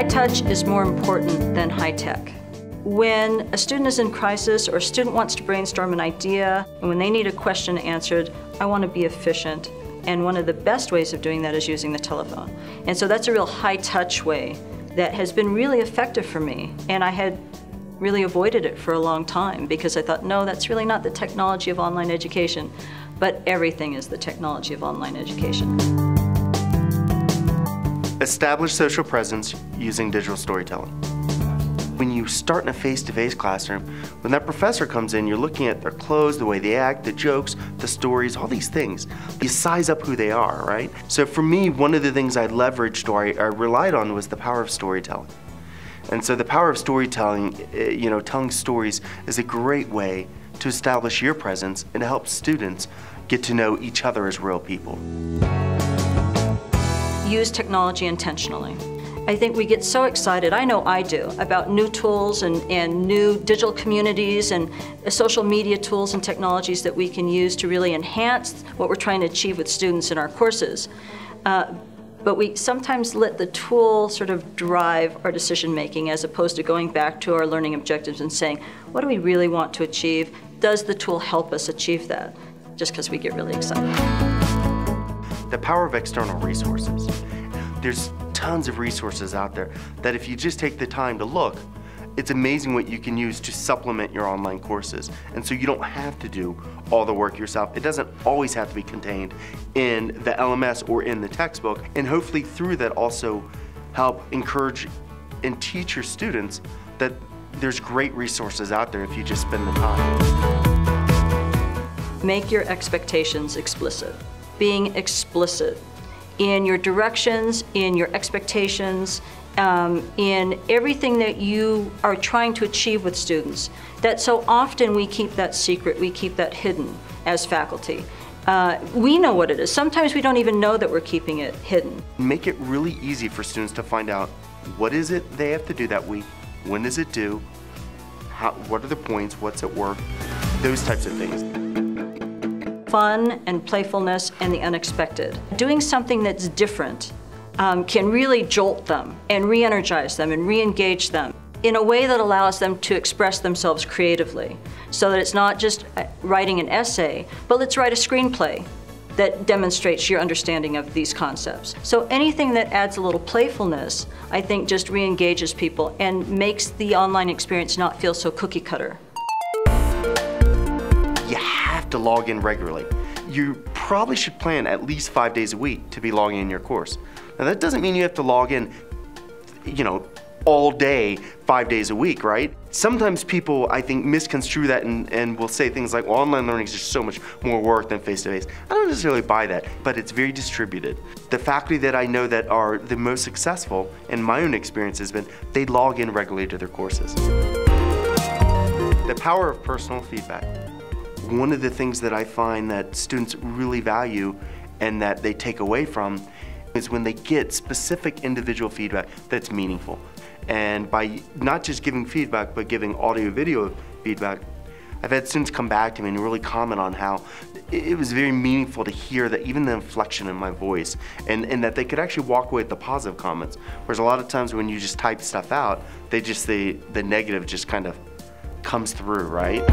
High touch is more important than high tech. When a student is in crisis or a student wants to brainstorm an idea, and when they need a question answered, I want to be efficient. And one of the best ways of doing that is using the telephone. And so that's a real high touch way that has been really effective for me. And I had really avoided it for a long time because I thought, no, that's really not the technology of online education. But everything is the technology of online education. Establish social presence using digital storytelling. When you start in a face-to-face classroom, when that professor comes in, you're looking at their clothes, the way they act, the jokes, the stories, all these things. You size up who they are, right? So for me, one of the things I leveraged or I relied on was the power of storytelling. And so the power of storytelling, telling stories is a great way to establish your presence and to help students get to know each other as real people. Use technology intentionally. I think we get so excited, I know I do, about new tools and new digital communities and social media tools and technologies that we can use to really enhance what we're trying to achieve with students in our courses. But we sometimes let the tool sort of drive our decision making as opposed to going back to our learning objectives and saying, what do we really want to achieve? Does the tool help us achieve that? Just because we get really excited. The power of external resources. There's tons of resources out there that if you just take the time to look, it's amazing what you can use to supplement your online courses. And so you don't have to do all the work yourself. It doesn't always have to be contained in the LMS or in the textbook. And hopefully through that also help encourage and teach your students that there's great resources out there if you just spend the time. Make your expectations explicit. Being explicit in your directions, in your expectations, in everything that you are trying to achieve with students. That so often we keep that secret, we keep that hidden as faculty. We know what it is. Sometimes we don't even know that we're keeping it hidden. Make it really easy for students to find out what is it they have to do that week, when does it due, what are the points, what's at work, those types of things. Fun and playfulness and the unexpected. Doing something that's different can really jolt them and re-energize them and re-engage them in a way that allows them to express themselves creatively. So that it's not just writing an essay, but let's write a screenplay that demonstrates your understanding of these concepts. So anything that adds a little playfulness, I think just re-engages people and makes the online experience not feel so cookie cutter. To log in regularly. You probably should plan at least 5 days a week to be logging in your course. Now that doesn't mean you have to log in, all day, 5 days a week, right? Sometimes people, I think, misconstrue that and will say things like, well, online learning is just so much more work than face-to-face. I don't necessarily buy that, but it's very distributed. The faculty that I know that are the most successful, in my own experience, has been they log in regularly to their courses. The power of personal feedback. One of the things that I find that students really value and that they take away from is when they get specific individual feedback that's meaningful. And by not just giving feedback, but giving audio-video feedback, I've had students come back to me and really comment on how it was very meaningful to hear that even the inflection in my voice and that they could actually walk away with the positive comments. Whereas a lot of times when you just type stuff out, the negative just kind of comes through, right?